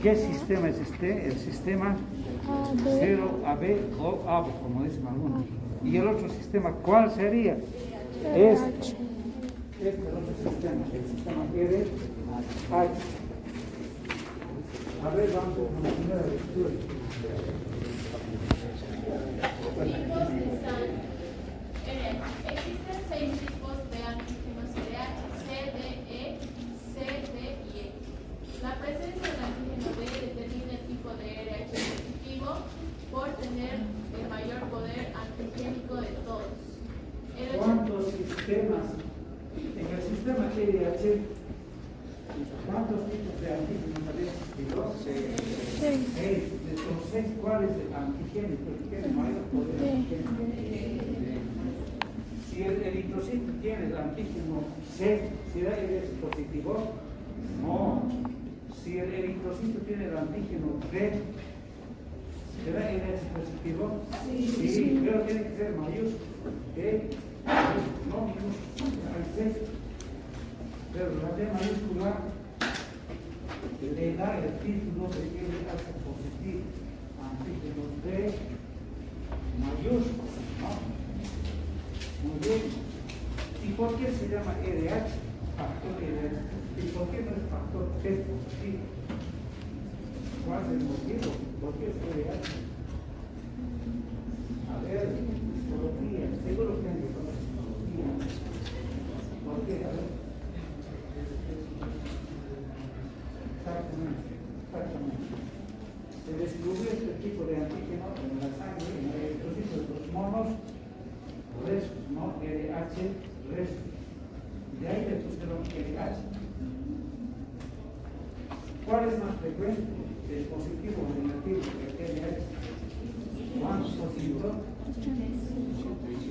¿Qué sistema es este? El sistema 0AB o ABO, como dicen algunos. Y el otro sistema, ¿cuál sería? Este es el otro sistema, el sistema RH. A ver, vamos con la primera lectura. Existen 6 tipos de antígenos RH, C, D, E, C, D y E. La presencia del antígeno D determina el tipo de RH positivo por tener el mayor poder antigénico de todos. ¿Cuántos sistemas en el sistema RH? ¿Cuántos tipos de antígenos había existido? 6. De estos 6, ¿cuál es el antigénico que tiene mayor poder antigénico? Si el eritrocito tiene el antígeno C, ¿será RH positivo? No. Si el eritrocito tiene el antígeno D, ¿será RH positivo? Sí, pero tiene que ser mayúsculo. No minúsculo. Pero la D mayúscula le da el título de que es alfa positivo. Antígeno D mayúsculo. ¿No? Muy bien. ¿Y por qué se llama RH? Factor RH. ¿Y por qué no es factor T positivo? ¿Cuál es el motivo? ¿Por qué es RH? A ver, histología. Seguro que hay histología. ¿Por qué? A ver. Exactamente. Se descubrió este tipo de antígeno en la sangre, en el eritrocito de los monos restos, ¿no? RH, restos. De ahí le pusieron RH. ¿Cuál es más frecuente? ¿El positivo o el negativo del RH? ¿Cuántos positivos?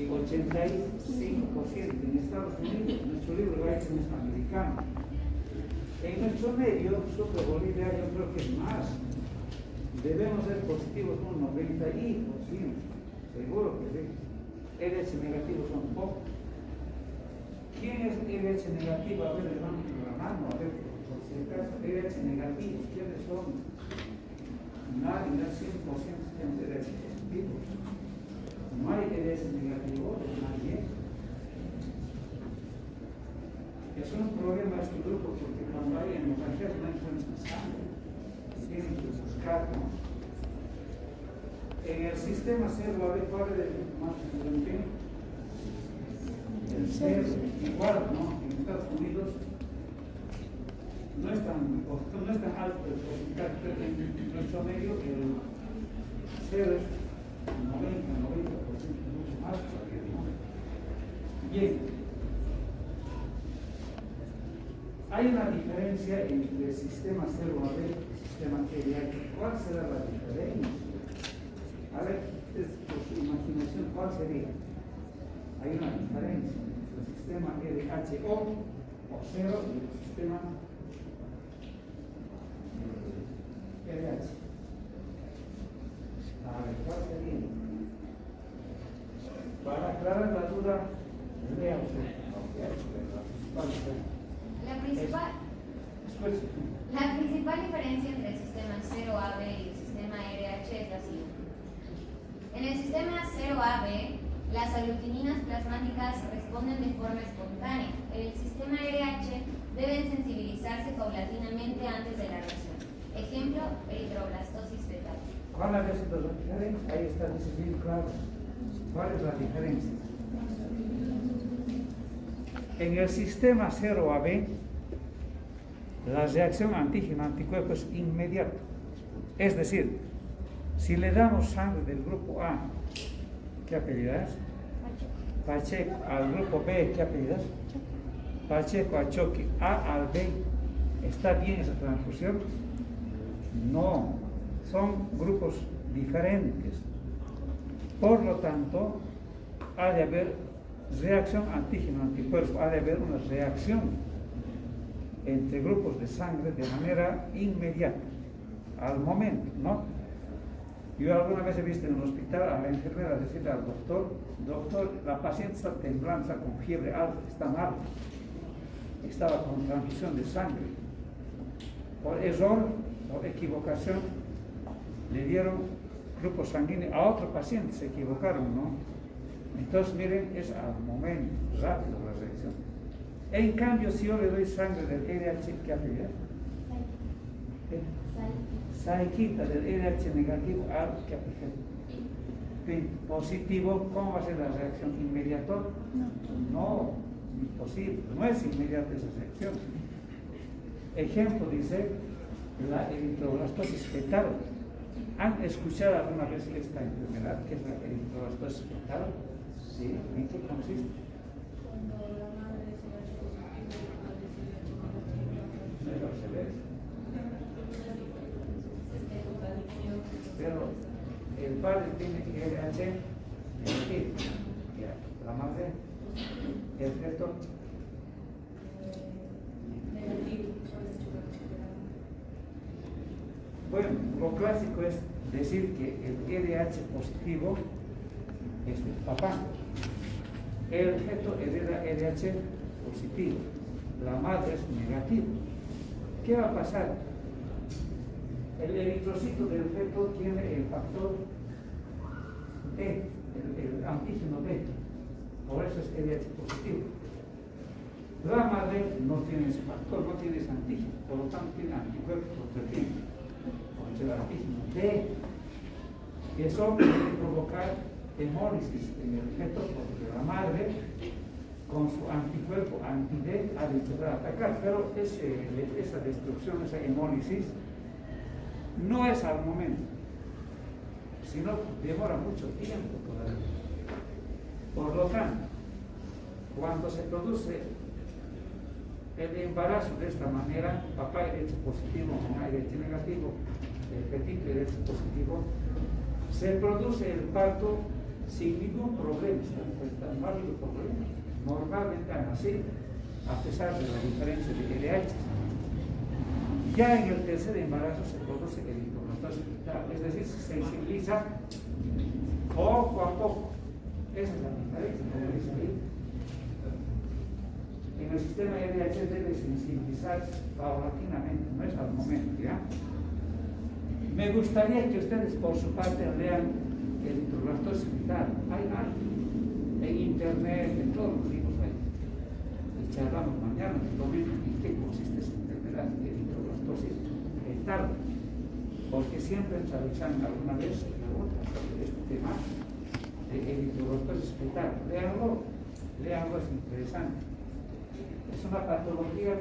85%. En Estados Unidos, nuestro libro de es americano. En nuestro medio, sobre Bolivia, yo creo que es más. Debemos ser positivos un 90%. Seguro que sí. RH negativos son pocos. ¿Quién es RH negativo? A ver, levanten la mano, a ver, por si acaso, RH negativos, ¿quiénes son? Nadie, no es 100% tienen RH positivos. No hay RH negativo de nadie. Es un problema este grupo porque cuando hay hemorragias no encuentran sangre. Tienen que buscar, ¿no? En el sistema cero, a ver, ¿cuál es el más frecuente? El cero, igual, ¿no? En Estados Unidos no es tan alto el porcentaje, pero en nuestro medio el cero es 90%, mucho más todavía, ¿no? Bien. Hay una diferencia entre el sistema 0AB y el sistema RH. ¿Cuál será la diferencia? A ver, por su imaginación, ¿cuál sería? Hay una diferencia entre el sistema RHO o 0 y el sistema RH. A ver, ¿cuál sería? Para aclarar la duda, lea usted. ¿Cuál sería? La principal diferencia entre el sistema 0AB y el sistema RH es la siguiente. En el sistema 0AB, las aglutininas plasmáticas responden de forma espontánea. En el sistema RH deben sensibilizarse paulatinamente antes de la reacción. Ejemplo, eritroblastosis fetal. ¿Cuál es la diferencia? Ahí está, dice bien claro. ¿Cuál es la diferencia? En el sistema 0AB, la reacción antígeno-anticuerpo es inmediata. Es decir, si le damos sangre del grupo A, ¿qué apellidas? Pacheco. Al grupo B, ¿qué apellidas? Pacheco a Choque. A al B. ¿Está bien esa transfusión? No. Son grupos diferentes. Por lo tanto, ha de haber reacción antígeno-anticuerpo. Ha de haber una reacción entre grupos de sangre de manera inmediata, al momento, ¿no? Yo alguna vez he visto en el hospital a la enfermera decirle al doctor, la paciente está temblando, está con fiebre alta, está mal, estaba con transfusión de sangre. Por error, por equivocación, le dieron grupo sanguíneo a otro paciente, se equivocaron, ¿no? Entonces, miren, es al momento, rápido la reacción. En cambio, si yo le doy sangre del RH, ¿qué hace ya? Quita del RH negativo al ¿qué hace? Positivo, ¿cómo va a ser la reacción? ¿Inmediata? No, imposible, no es inmediata esa reacción. Ejemplo dice la eritroblastosis fetal. ¿Han escuchado alguna vez esta enfermedad, que es la eritroblastosis fetal? Sí, ¿en qué consiste? Pero el padre tiene RH negativo, la madre, el feto negativo. Bueno, lo clásico es decir que el RH positivo es del papá, el feto hereda RH positivo, la madre es negativo. ¿Qué va a pasar? El eritrocito del feto tiene el factor D, el antígeno D, por eso es RH positivo. La madre no tiene ese factor, no tiene ese antígeno, por lo tanto tiene anticuerpos protegidos, por el antígeno D. Y eso puede provocar hemólisis en el feto, porque la madre, con su anticuerpo anti-D, ha de empezar a atacar, pero esa destrucción, esa hemólisis, no es al momento, sino demora mucho tiempo todavía. Por lo tanto, cuando se produce el embarazo de esta manera, papá RH positivo, mamá RH negativo, el fetito RH positivo, se produce el parto sin ningún problema, sin válido problema. Normalmente han nacido, a pesar de la diferencia de RH. Ya en el tercer embarazo se produce el eritroblastosis fetal, es decir, se sensibiliza poco a poco. Esa es la diferencia, como dice ahí. En el sistema RH debe sensibilizarse paulatinamente, no es al momento, ¿ya? Me gustaría que ustedes por su parte lean el eritroblastosis fetal. Hay en internet, en todos los libros hay. Y charlamos mañana en qué consiste esa enfermedad de eritroblastosis fetal. Porque siempre entrevistan alguna vez sobre este tema de eritroblastosis fetal. Léanlo, es interesante. Es una patología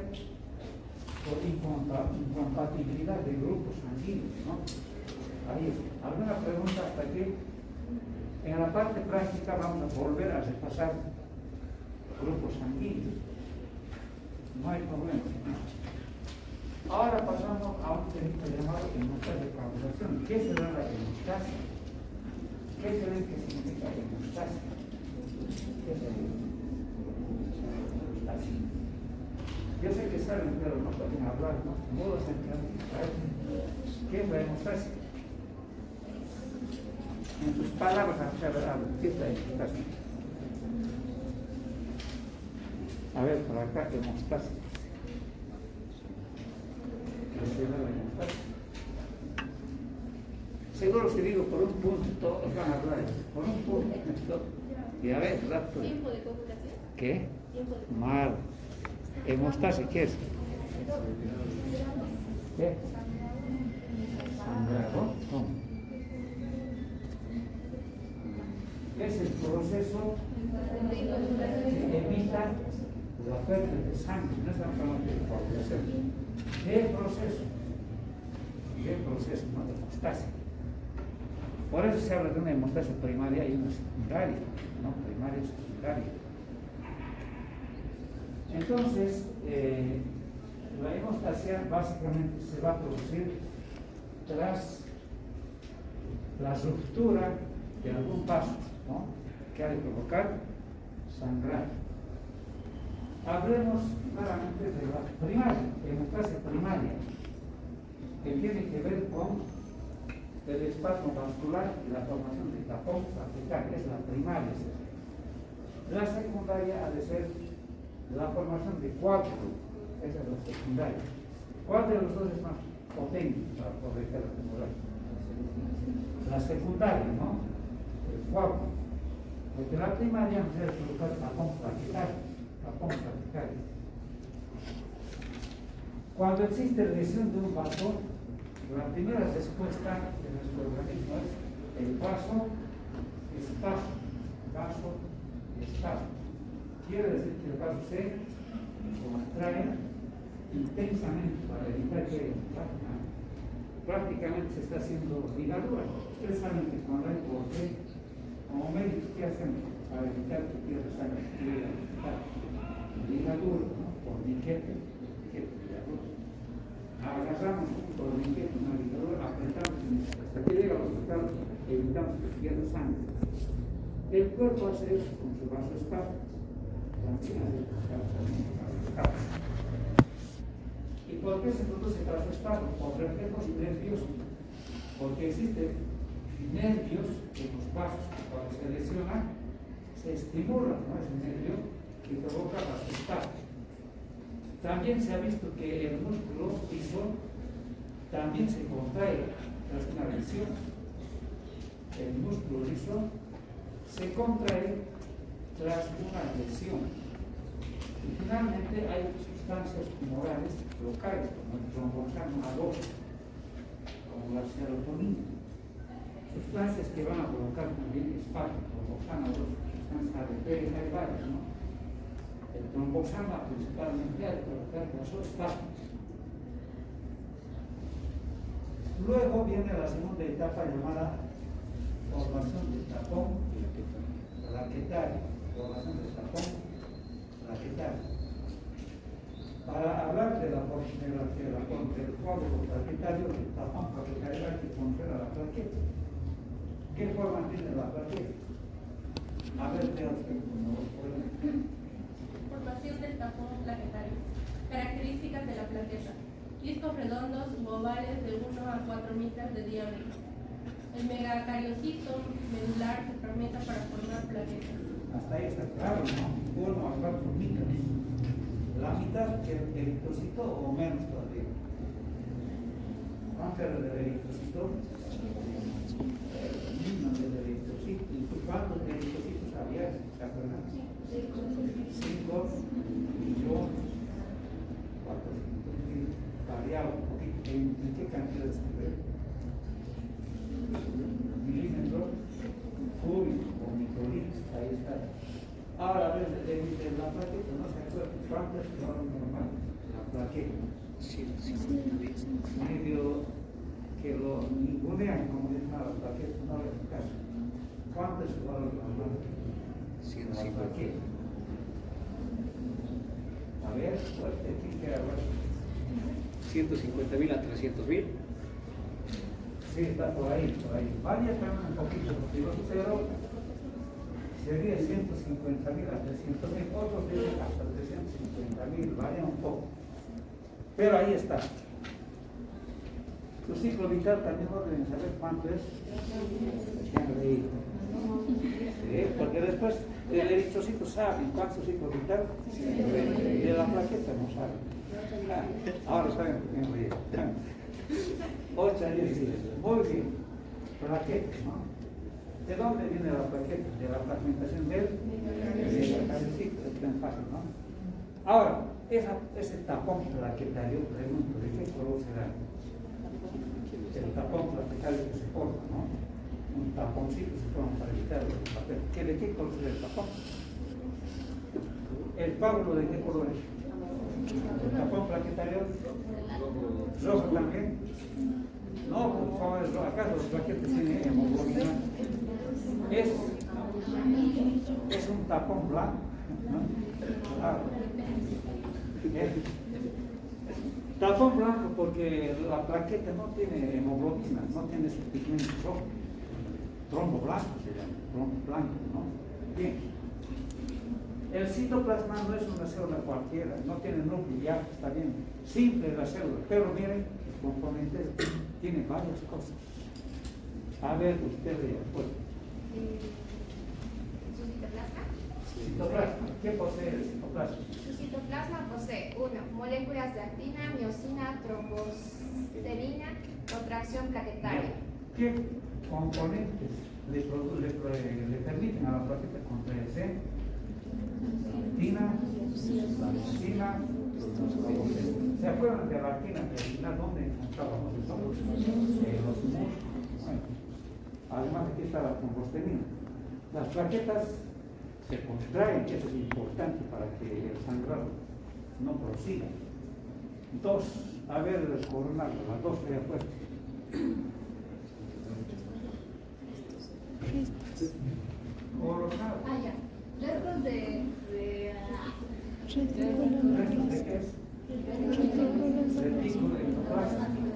por incompatibilidad de grupos sanguíneos, ¿no? Ahí, ¿alguna pregunta hasta aquí? En la parte práctica vamos a volver a repasar grupos sanguíneos. No hay problema, ¿no? Ahora pasamos a un tema llamado hemostasia de coagulación. ¿Qué será la hemostasia? ¿Qué creen que significa hemostasia? ¿Qué es la hemostasia? Yo sé que saben, pero no pueden hablar, ¿no? Modo central. ¿Qué es la hemostasia? En sus palabras, ¿qué es la hemostasia? A ver, por acá, hemostasia. ¿Qué será la hemostasia? Seguro si digo por un punto, todos van a hablar. Por un punto. Y a ver, rápido. ¿Tiempo de copulación? ¿Qué? Tiempo de Mal. Hemostasia, ¿qué es? ¿Qué? Sangrado. ¿Cómo? Es el proceso que evita la pérdida de sangre. No estamos hablando de coagulación. ¿Qué proceso? ¿Qué proceso? No, de hemostasia. Por eso se habla de una hemostasia primaria y una secundaria. No, primaria y secundaria. Entonces, la hemostasia básicamente se va a producir tras la ruptura de algún vaso, ¿no? Que ha de provocar sangrado. Hablemos claramente de la primaria, hemostasia primaria, que tiene que ver con el espasmo vascular y la formación de tapón arterial, que es la primaria. La secundaria ha de ser la formación de coágulos, esa es la secundaria. ¿Cuál de los dos es más potente para poder acumular. La secundaria, ¿no? El cuarto. Porque la primaria no es colocar tapón plaquetario. Cuando existe lesión de un vaso, la primera respuesta de nuestro organismo es el vaso, espasmo. Quiere decir que el vaso se contrae intensamente para evitar que prácticamente se está haciendo ligadura. Ustedes saben que cuando hay corte, como médicos, ¿qué hacen para evitar que pierda sangre? Ligadura, ¿no? Por niquete, ligadura. Agarramos un torniquete, una ligadura, apretamos hasta que llega al hospital, evitamos que pierda sangre. El cuerpo hace eso con su vaso espasmo. También hace su vaso espasmo. ¿Y por qué se produce vaso espasmo? Por reflejos nerviosos. Porque existen nervios en los vasos que cuando se lesionan se estimulan, ¿no? Ese nervio que provoca vaso espasmo. También se ha visto que el músculo liso también se contrae tras una lesión. El músculo liso se contrae tras una lesión. Y finalmente hay sustancias tumorales locales, como el tromboxano agosto, como la serotonina. Sustancias que van a provocar también espasmo, tromboxano agosto, sustancias ADP, hay varias, ¿no? El tromboxano principalmente hay que provocar vasoespasmos. Luego viene la segunda etapa llamada formación del tapón plaquetario. Formación del tapón plaquetario. Para hablar del coágulo plaquetario, del tapón plaquetario hay que conocer a la plaqueta. ¿Qué forma tiene la plaqueta? A ver, Formación del tapón plaquetario. Características de la plaqueta. Discos redondos u ovales de 1 a 4 mitras de diámetro. El megacariocito medular se fermenta para formar plaquetas. Hasta ahí está claro, ¿no? 1 a 4 mitras. La mitad del eritrocito o menos todavía. ¿Cuánto era el eritrocito? El mínimo del eritrocito. ¿Y cuántos eritrocitos había? ¿Se acuerdan? 5 millones. 400,000. Variaba un poquito. ¿En qué cantidad de sangre? Milímetros cúbicos o microlitros, ahí está. Ahora, a ver, de la plaqueta, no se acuerda, ¿cuánto es el valor normal? La plaqueta. Medio que lo ningunean, como dicen a la plaqueta, no le hacen caso. ¿Cuánto es el valor normal? La plaqueta. A ver, fuerte, ¿quién quiere hablar? 150,000 a 300,000. Sí, está por ahí, por ahí. Varía también un poquito, porque los cero sería 150,000 a 300,000, otros dicen hasta 350,000, varía un poco. Pero ahí está. Tu ciclo vital también no deben saber cuánto es. Sí, porque después el eritrocito sabe cuánto ciclo vital, de la plaqueta no sabe. Ahora saben por qué me río. 8 años y 10. Muy bien. Plaqueta, ¿no? ¿De dónde viene la plaqueta? De la fragmentación del ciclo. Es tan fácil, ¿no? Ahora, ese tapón plaquetario, pregunto, ¿de qué color será? El tapón plaquetario que se forma, ¿no? Un taponcito se forma para evitar el papel. ¿De qué color será el tapón? ¿El coágulo de qué color es? ¿El tapón plaquetario? ¿Rojo también? No, por favor, ¿acaso los plaquetas tienen hemoglobina? Es un tapón blanco, ¿no? Claro. Tapón blanco porque la plaqueta no tiene hemoglobina, no tiene su pigmento rojo. Trombo blanco se llama, trombo blanco, ¿no? Bien. El citoplasma no es una célula cualquiera, no tiene núcleo, ya está bien, simple la célula, pero miren, los componentes tienen varias cosas. A ver, usted vea, pues. ¿Su citoplasma? Citoplasma, ¿qué posee el citoplasma? Su citoplasma posee 1. Moléculas de actina, miosina, trombosterina reacción plaquetaria. ¿Qué componentes le permiten a la plaqueta contraerse? Actina, enzima. ¿Se acuerdan de la actina que al final dónde encontrábamos eso? En los músculos. Bueno, además aquí está la trombostenina. Las plaquetas se contraen, eso es importante para que el sangrado no prosiga. Dos, a ver, coronarlo, las dos que había puesto. Coronado. Ah, ya. Restos de ¿Restos de qué es? Retículo endoplasmático.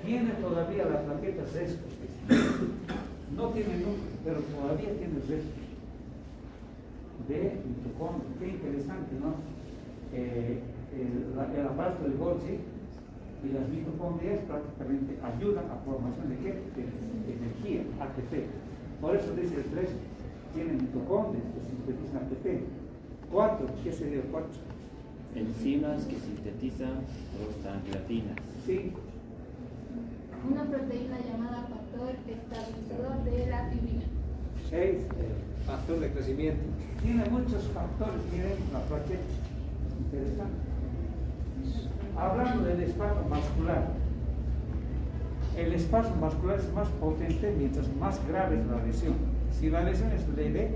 Tiene todavía las plaquetas restos. No tiene núcleo, pero todavía tiene restos de mitocondria. Qué interesante, ¿no? El aparato de Golgi y las mitocondrias prácticamente ayudan a formación de qué? De energía, ATP. Por eso dice el 3, tiene mitocondrias que sintetizan ATP. 4, ¿qué sería el 4? Enzimas que sintetizan prostaglandinas. 5. una proteína llamada factor estabilizador de la fibrina. 6. Factor de crecimiento. Tiene muchos factores, miren la plaqueta. Interesante. Hablando del espasmo vascular, el espasmo vascular es más potente mientras más grave es la lesión. Si la lesión es leve,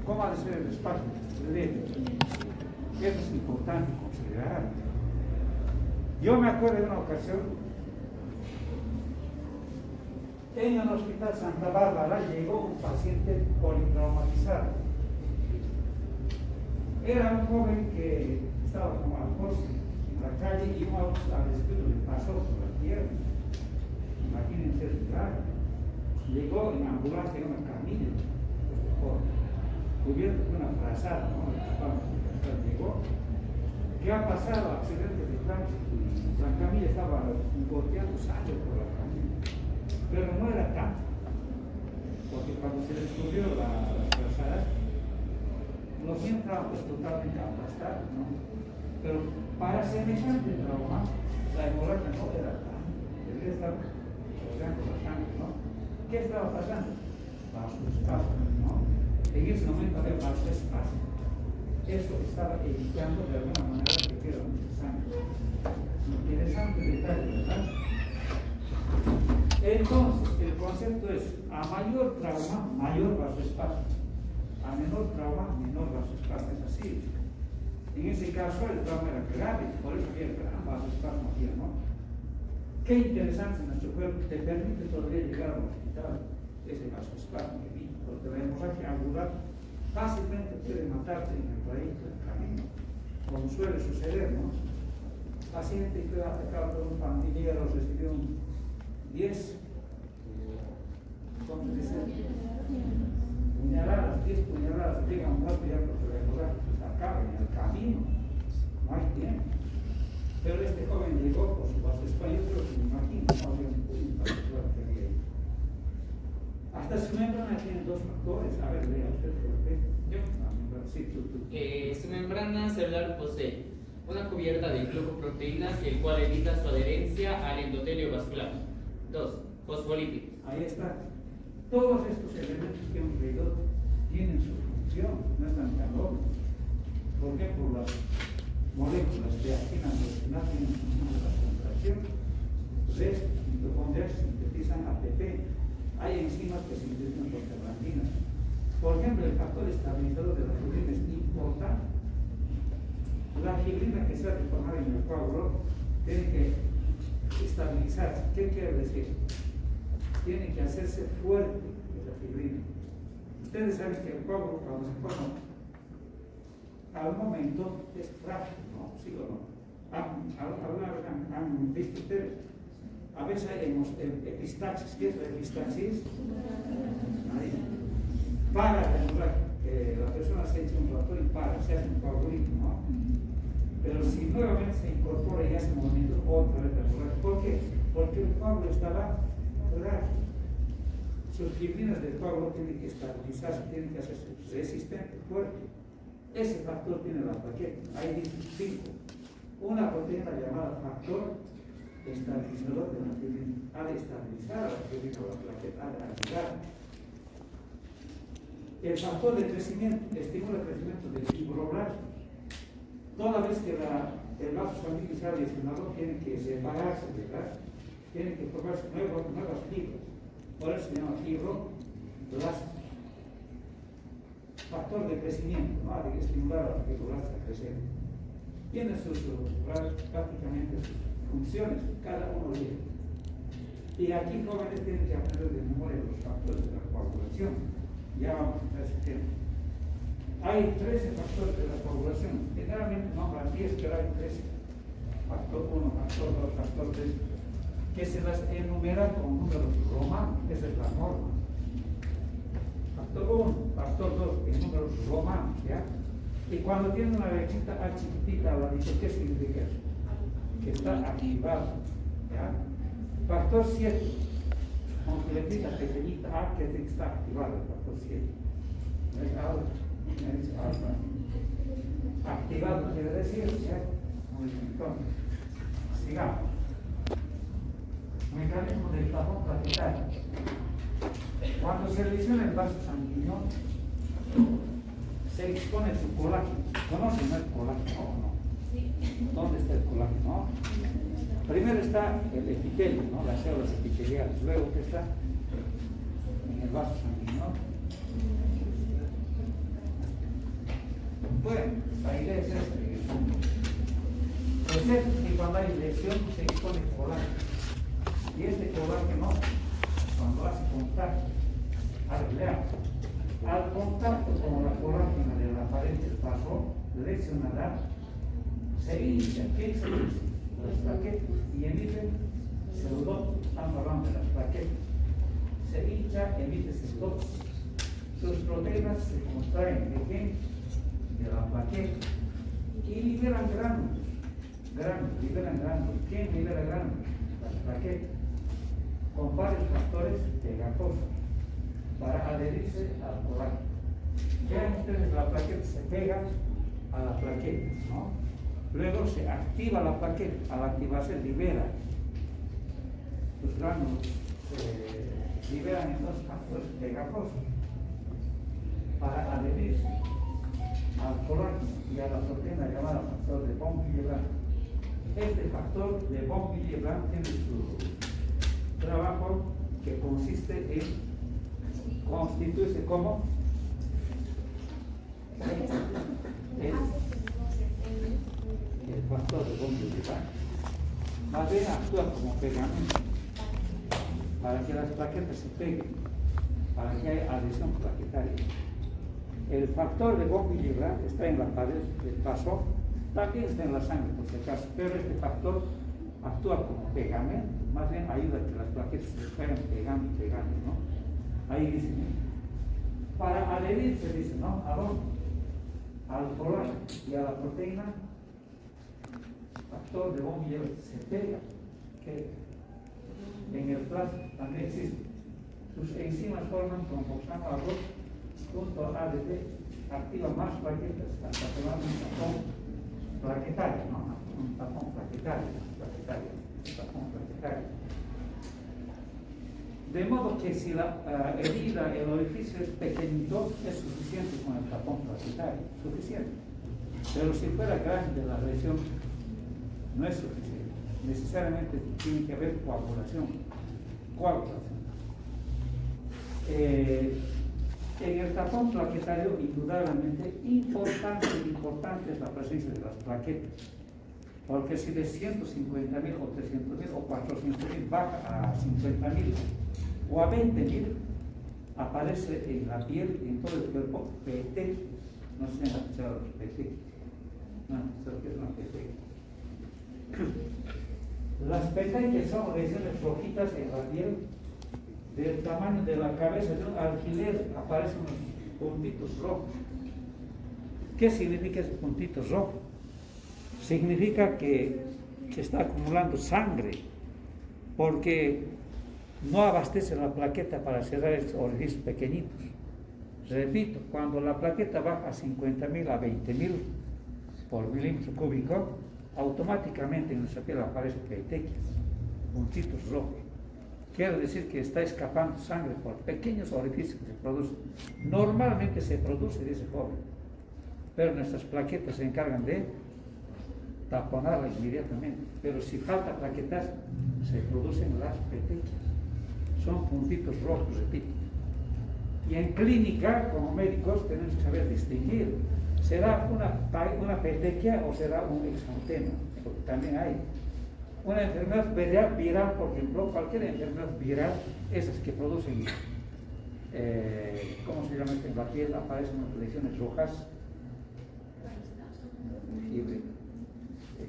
¿cómo ha de ser el espasmo? Leve. Eso es importante considerar. Yo me acuerdo de una ocasión, en el hospital Santa Bárbara llegó un paciente politraumatizado. Era un joven que estaba como acoso en la calle y un auto al descuido le pasó por la pierna. Imagínense el grave. Llegó en ambulancia en una camilla, cubierto con una frazada, ¿no? Llegó. ¿Qué ha pasado? Accidente de tránsito. La camilla estaba goteando sangre por la camilla. Pero no era tanto. Porque cuando se descubrió las frazadas, los entraban totalmente aplastados, ¿no? Pero para semejante trauma, la hemorragia no era tanto. Debería estar goteando la sangre, ¿no? ¿Qué estaba pasando? Vasoespasmo, ¿no? En ese momento había vasoespasmo. Eso estaba evitando de alguna manera que quede mucha sangre. Interesante detalle, ¿verdad? Entonces, el concepto es, a mayor trauma, mayor vasoespasmo. A menor trauma, menor vasoespasmo. Es así. En ese caso, el trauma era grave, por eso había gran vasoespasmo aquí, ¿no? Qué interesante nuestro cuerpo, te permite todavía llegar al hospital, ese vasoespasmo que vino, porque la hemorragia aguda fácilmente puede matarte en el trayecto del camino, como suele suceder, ¿no? Paciente que fue atacado por un pandillero recibió 10 puñaladas, 10 puñaladas, llega un muerto ya porque la hemorragia se acaba en el camino, no hay tiempo. Pero este joven llegó por su vasoespasmo, yo creo que me imagino, no había un puño particular que había ahí. Hasta su membrana tiene dos factores. A ver, lea usted por qué. Yo. Sí, tú. Su membrana celular posee una cubierta de glucoproteínas, el cual evita su adherencia al endotelio vascular. 2. Fosfolípidos. Ahí está. Todos estos elementos que hemos leído tienen su función, no están tan obvios. ¿Por qué? Por las moléculas de actina no tienen función de la contracción. Restos mitocondrias sintetizan ATP. Hay enzimas que sintetizan prostaglandinas. Por ejemplo, el factor estabilizador de la fibrina es importante. La fibrina que se ha de formar en el coágulo tiene que estabilizarse. ¿Qué quiere decir? Tiene que hacerse fuerte la fibrina. Ustedes saben que el coágulo cuando se forma al momento es frágil, ¿no? ¿Sí o no? ¿Alguna vez han visto ustedes? A veces hay epistaxis. ¿Qué es la epistaxis? Para la hemorragia. La persona se echa un ratón y para, se hace un coagulito, ¿no? Pero si nuevamente se incorpora en ese momento, otra vez la hemorragia. ¿Por qué? Porque el coágulo estaba frágil. Sus fibrinas del coágulo tienen que estabilizarse, tienen que hacerse resistente, fuerte. Ese factor tiene la plaqueta. Hay 5. una proteína llamada factor estabilizador de la piel. Ha de estabilizar la piel o la plaqueta, ha de ayudar. El factor de crecimiento estimula el crecimiento de fibroblastos. Toda vez que el vaso sanguíneo sea lesionado, tiene que separarse, ¿verdad? Tiene que formarse nuevas fibras. Por eso se llama fibroblastos. Factor de crecimiento, ¿no? Ha de estimular a los fibroblastos a crecer. Tiene prácticamente sus funciones, cada uno de ellos. Y aquí jóvenes tienen que aprender de memoria los factores de la coagulación. Ya vamos a ese tema. Hay 13 factores de la coagulación. Generalmente nombran 10, pero hay 13. Factor 1, factor 2, factor 3, que se las enumera con números romanos. Esa es la norma. Factor 1, factor 2, en números romanos, ¿ya? Y cuando tiene una lechita A chiquitita al ladito, ¿qué significa eso? Que está activado, ¿ya? Factor 7, con su letrita pequeñita A, que está activado el factor 7. ¿No es alfa? ¿No es alfa? Activado quiere decir, ¿ya? Muy bien, entonces, sigamos. Mecanismo del tapón plaquetario. Cuando se lesiona el vaso sanguíneo, se expone su colágeno. ¿Conocen el colágeno o no? Sí. ¿Dónde está el colágeno? Primero está el epitelio, ¿no? Las células epiteliales. Luego, ¿qué está? En el vaso sanguíneo. Bueno, la idea es esta. Excepto que cuando hay lesión se expone colágeno. Y este colágeno, cuando hace contacto, al contacto con la colágena de la pared del vaso lesionada, se hincha. ¿Qué se hincha? Las plaquetas, y emite pseudoto. Estamos hablando de las plaquetas. Se hincha, emite pseudoto. Sus proteínas se contraen de quién? De la plaqueta. Y liberan gránulos. Liberan gránulos. ¿Quién libera gránulos? Las plaquetas. Con varios factores pegajosos para adherirse al colágeno. Vean ustedes, la plaqueta se pega a la plaqueta, ¿no? Luego se activa la plaqueta. Al activarse libera los gránulos, se liberan estos factores pegajosos para adherirse al colágeno y a la proteína llamada factor de von Willebrand. Este factor de von Willebrand tiene su trabajo que consiste en constituirse como el factor de von Willebrand. Más bien actúa como pegamento para que las plaquetas se peguen, para que haya adhesión plaquetaria. El factor de von Willebrand está en la pared del vaso, también está en la sangre por si acaso, pero este factor actúa como pegamento, más bien ayuda a que las plaquetas se vayan pegando, ¿no? Ahí dice, para adherirse, dice, ¿no? ¿A dónde? Al colágeno y a la proteína, factor de von Willebrand se pega, que en el plasma también existe. Sus enzimas forman compoxano A2 junto a ADP, activa más plaquetas hasta formar un tapón plaquetario, ¿no? Un tapón plaquetario. De modo que si la herida, el orificio es pequeñito, es suficiente con el tapón plaquetario, suficiente. Pero si fuera grande la lesión, no es suficiente. Necesariamente tiene que haber coagulación. En el tapón plaquetario, indudablemente, importante es la presencia de las plaquetas. Porque si de 150.000 o 300.000 o 400.000 baja a 50.000 o a 20.000, aparece en la piel y en todo el cuerpo petequias. No se han escuchado los petequias. No, ¿sabes qué es una petequia? Las petequias son lesiones rojitas en la piel del tamaño de la cabeza de un alfiler. Aparecen unos puntitos rojos. ¿Qué significa esos puntitos rojos? Significa que se está acumulando sangre, porque no abastece la plaqueta para cerrar estos orificios pequeñitos. Repito, cuando la plaqueta baja a 50.000 a 20.000 por milímetro cúbico, automáticamente en nuestra piel aparecen petequias, puntitos rojos. Quiere decir que está escapando sangre por pequeños orificios que se producen. Normalmente se produce de ese forma, pero nuestras plaquetas se encargan de taponarla inmediatamente. Pero si falta plaquetas, se producen las petequias. Son puntitos rojos, repito. Y en clínica, como médicos, tenemos que saber distinguir. ¿Será una petequia o será un exantema? Porque también hay una enfermedad viral, por ejemplo, cualquier enfermedad viral, esas que producen, ¿cómo se llama? En la piel aparecen unas lesiones rojas,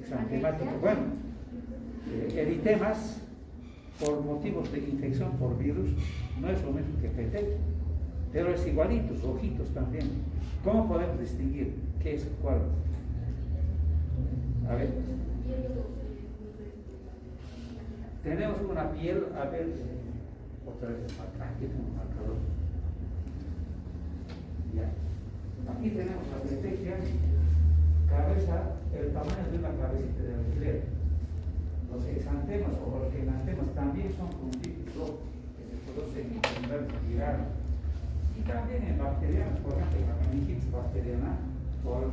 exantemático, bueno, eritemas por motivos de infección por virus, no es lo mismo que petequia, pero es igualitos, rojitos también. ¿Cómo podemos distinguir qué es cuál? A ver. Tenemos una piel, a ver, otra vez, aquí tenemos un marcador. Ya. Aquí tenemos la petequia, cabeza, el tamaño de una cabecita de alfiler. Los exantemas o los enantemas también son puntitos rojos que se producen en enfermedades virales. Y también en bacterianas, por ejemplo, la meningitis bacteriana o el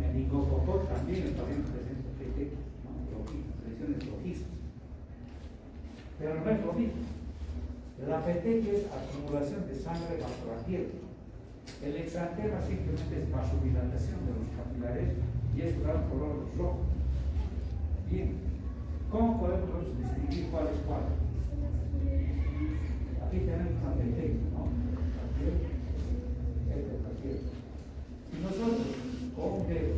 meningococo también presente petequias, ¿no? Lesiones rojizas. Pero no es lo mismo. La petequia es acumulación de sangre bajo la piel. El exantema simplemente es vasodilatación de los capilares y es da un color rojo. Bien, ¿cómo podemos distinguir cuál es cuál? Aquí tenemos una petequia, ¿no? Esta es la piel. Y nosotros, con un dedo,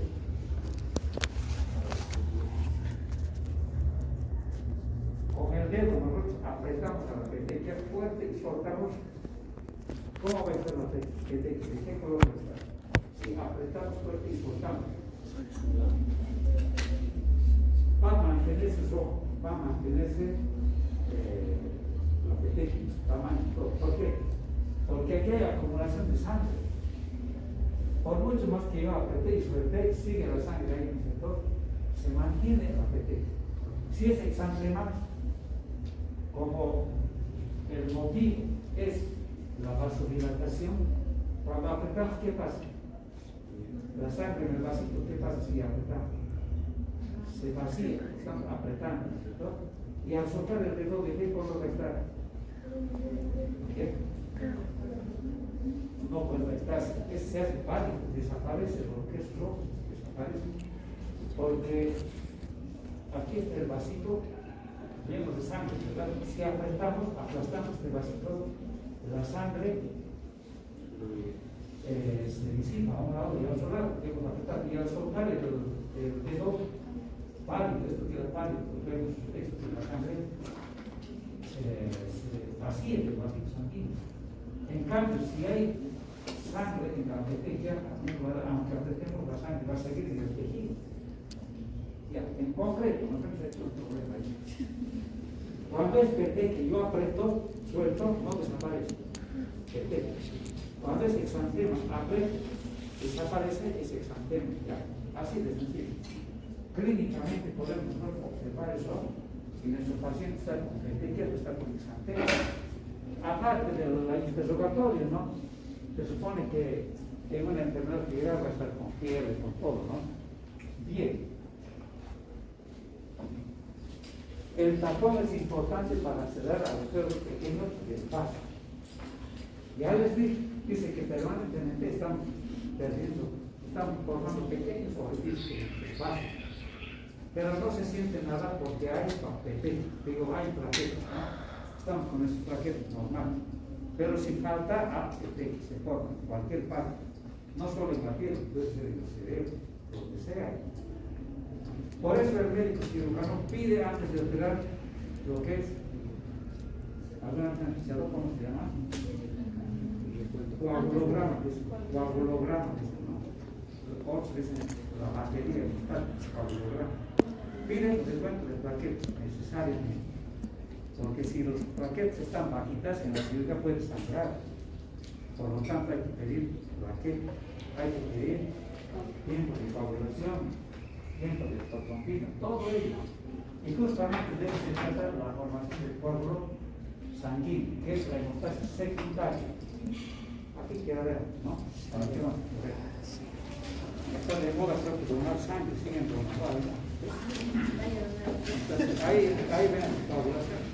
con el dedo nosotros apretamos a la petequia fuerte y soltamos. ¿Cómo va a estar la petequia? ¿De qué color va a estar? Si apretamos fuerte y soltamos, va a mantenerse rojo, va a mantenerse la petequia, su tamaño. ¿Por qué? Porque aquí hay acumulación de sangre. Por mucho más que yo apreté y suelte, sigue la sangre ahí en el sector, se mantiene la petequia. Si es exantema, como el motivo es la vasodilatación, cuando apretamos, ¿qué pasa? La sangre en el vasito, ¿qué pasa si apretamos? Se vacía, estamos apretando, ¿no? Y al soltar el dedo, ¿de qué color va a estar? ¿Qué? No puede estar, se hace pálido, desaparece lo que es rojo, desaparece. Porque aquí está el vasito lleno de sangre, ¿verdad? Si apretamos, aplastamos este vasito, la sangre se disipa a un lado y al otro lado, y al soltar el dedo pálido, esto queda pálido, porque vemos esto de la sangre se vacía del vasito sanguíneo. En cambio, si hay sangre en la petequia, aunque apretemos, la sangre va a seguir en el tejido. Ya, en concreto, no hemos hecho un problema ahí. Cuando es petequia, yo aprieto, suelto, no desaparece. Petequia. Cuando es exantema, aprieto, desaparece ese exantema. Ya, así de sencillo. Clínicamente podemos observar eso. Si nuestro paciente está con petequia, está con exantema. Aparte del interrogatorio, ¿no? Se supone que en una enfermedad viral va a estar con fiebre, con todo, ¿no? Bien. El tapón es importante para acceder a los perros pequeños del paso. Ya les dije, dice que permanentemente están formando pequeños orificios del paso. Pero no se siente nada porque hay plaquetas, ¿no? Estamos con esas plaquetas normales. Pero si falta, se forma en cualquier parte, no solo en la piel, puede ser en el cerebro, donde sea. Por eso el médico cirujano pide antes de operar lo que es, ¿alguna vez han escuchado cómo se llama? Coagulograma, ¿no? Otros dicen la batería, coagulograma. Pide el descuento de plaquetas necesariamente. Porque si los plaquetas están bajitas, en la cirugía puede sangrar. Por lo tanto, hay que pedir plaquetas, hay que pedir tiempo de coagulación. crecimiento de protrombina, todo ello. Y justamente de eso se trata la formación del coágulo sanguíneo, que es la hemostasia secundaria. Aquí quiero ver, ¿no? Para que no, está de moda, creo que donar sangre, siguen donando. Entonces, ahí ven la coagulación.